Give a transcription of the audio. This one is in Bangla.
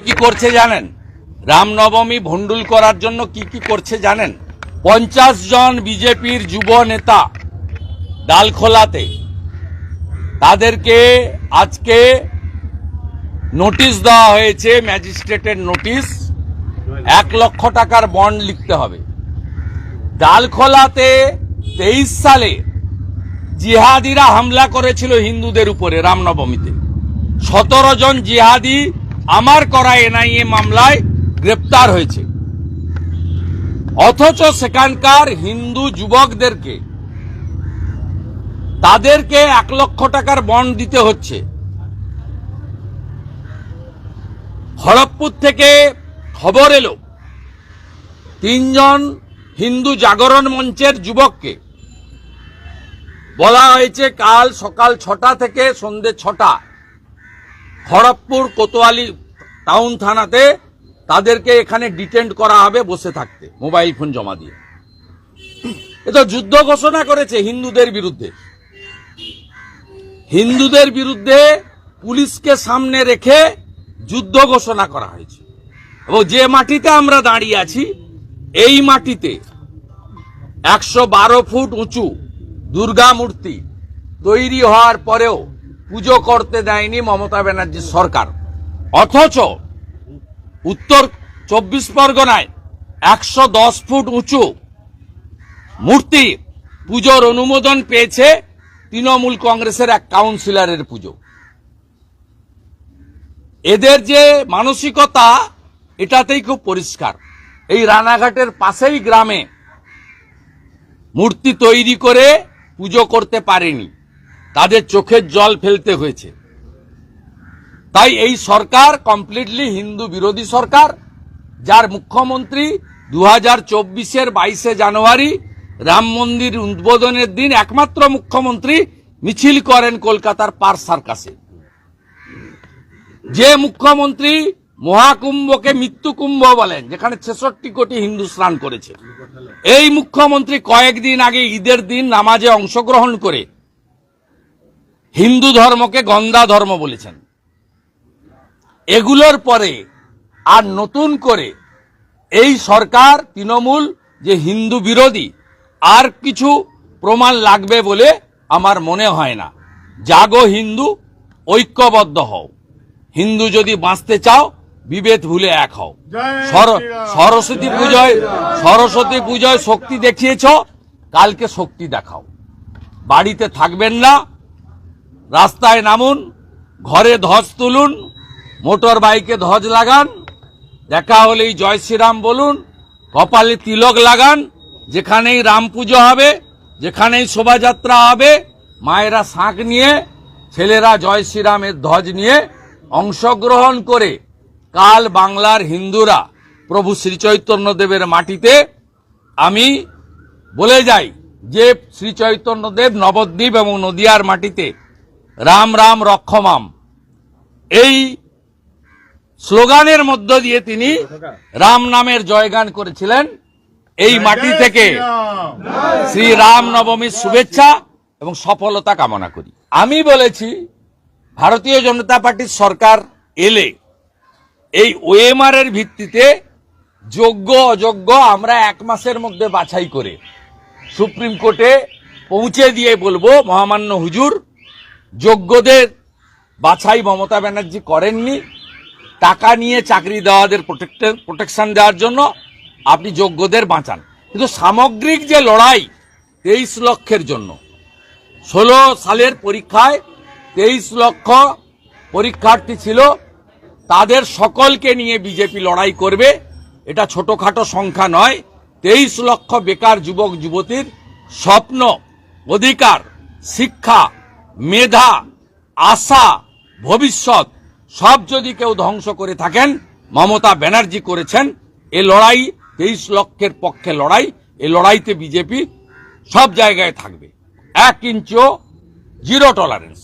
কি করছে জানেন? রামনবমী ভণ্ডুল করার জন্য কি কি করছে জানেন? 50 জন বিজেপির যুব নেতা ডালখোলাতে, তাদেরকে আজকে নোটিশ দেওয়া হয়েছে, ম্যাজিস্ট্রেটের নোটিশ। 1 লক্ষ টাকার বন্ড লিখতে হবে। ডালখোলাতে 23 সালে জিহাদিরা হামলা করেছিল হিন্দুদের উপরে রামনবমীতে। 17 জন জিহাদি আমার করা এনআইএ মামলায় গ্রেপ্তার হয়েছে। অথচ সেখানকার হিন্দু যুবকদেরকে তাদেরকে 1 লক্ষ টাকার বন্ড দিতে হচ্ছে। খড়গপুর থেকে খবর এলো 3 জন হিন্দু জাগরণ মঞ্চের যুবককে বলা হয়েছে কাল সকাল 6টা থেকে সন্ধ্যে 6টা খড়গপুর কোতোয়ালি টাউন থানাতে তাদেরকে এখানে ডিটেন্ড করা হবে বসে থাকতে, মোবাইল ফোন জমা দিয়ে। এ তো যুদ্ধ ঘোষণা করেছে হিন্দুদের বিরুদ্ধে। হিন্দুদের বিরুদ্ধে পুলিশকে সামনে রেখে যুদ্ধ ঘোষণা করা হয়েছে। এবং যে মাটিতে আমরা দাঁড়িয়ে আছি, এই মাটিতে 112 ফুট উঁচু দুর্গা মূর্তি তৈরি হওয়ার পরেও পুজো করতে দেয়নি মমতা ব্যানার্জির সরকার। অথচ উত্তর 24 পরগনায় 110 ফুট উঁচু মূর্তি পুজোর অনুমোদন পেয়েছে তৃণমূল কংগ্রেসের এক কাউন্সিলরের পুজো। এদের যে মানসিকতা, এটাতেই খুব পরিষ্কার। এই রানাঘাটের পাশেই গ্রামে মূর্তি তৈরি করে পুজো করতে পারেনি, তাদের চোখের জল ফেলতে হয়েছে। তাই এই সরকার কমপ্লিটলি হিন্দু বিরোধী সরকার, যার মুখ্যমন্ত্রী 2024-এর 22শে জানুয়ারি রাম মন্দির উদ্বোধনের দিন একমাত্র মুখ্যমন্ত্রী মিছিল করেন কলকাতার পার্ক সার্কাসে। যে মুখ্যমন্ত্রী মহাকুম্ভকে মৃত্যুকুম্ভ বলেন, যেখানে 66 কোটি হিন্দু স্নান করেছে, এই মুখ্যমন্ত্রী কয়েকদিন আগে ঈদের দিন নামাজে অংশগ্রহণ করে হিন্দু ধর্মকে গন্ধা ধর্ম বলেছেন। এগুলোর পরে আর নতুন করে এই সরকার তৃণমূল যে হিন্দু বিরোধী, আর কিছু প্রমাণ লাগবে বলে আমার মনে হয় না। জাগো হিন্দু, ঐক্যবদ্ধ হও। হিন্দু যদি বাঁচতে চাও, বিভেদ ভুলে এক হও। সরস্বতী পূজায় শক্তি দেখিয়েছ, কালকে শক্তি দেখাও। বাড়িতে থাকবেন না, রাস্তায় নামুন, ঘরে ধ্বজ তুলুন, মোটর বাইকে ধ্বজ লাগান, দেখা হলেই জয় শ্রীরাম বলুন, কপালে তিলক লাগান। যেখানেই রাম পুজো হবে, যেখানেই শোভাযাত্রা হবে, মায়েরা শাঁখ নিয়ে, ছেলেরা জয় শ্রীরামের ধ্বজ নিয়ে অংশগ্রহণ করে কাল বাংলার হিন্দুরা প্রভু শ্রী চৈতন্যদেবের মাটিতে, আমি বলে যাই যে শ্রী চৈতন্যদেব নবদ্বীপ এবং নদিয়ার মাটিতে রাম রাম রক্ষমাম এই স্লোগানের মধ্য দিয়ে তিনি রাম নামের জয়গান করেছিলেন। এই মাটি থেকে শ্রী রাম নবমীর শুভেচ্ছা এবং সফলতা কামনা করি। আমি বলেছি ভারতীয় জনতা পার্টির সরকার এলে এই ওএমআর এর ভিত্তিতে যোগ্য অযোগ্য আমরা 1 মাসের মধ্যে বাছাই করে সুপ্রিম কোর্টে পৌঁছে দিয়ে বলবো, মহামান্য হুজুর, যোগ্যদের বাছাই মমতা ব্যানার্জি করেননি, টাকা নিয়ে চাকরি দেওয়াদের প্রোটেকশন দেওয়ার জন্য আপনি যোগ্যদের বাঁচান। কিন্তু সামগ্রিক যে লড়াই 23 লক্ষের জন্য, 16 সালের পরীক্ষায় 23 লক্ষ পরীক্ষার্থী ছিল, তাদের সকলকে নিয়ে বিজেপি লড়াই করবে। এটা ছোটখাটো সংখ্যা নয়। 23 লক্ষ বেকার যুবক যুবতীর স্বপ্ন, অধিকার, শিক্ষা, মেধা, আশা, ভবিষ্যৎ সব যদি কেউ ধ্বংস করে থাকেন, মমতা ব্যানার্জি করেছেন। এ লড়াই 23 লক্ষের পক্ষে লড়াই। এই লড়াইতে বিজেপি সব জায়গায় থাকবে, 1 ইঞ্চিও জিরো টলারেন্স।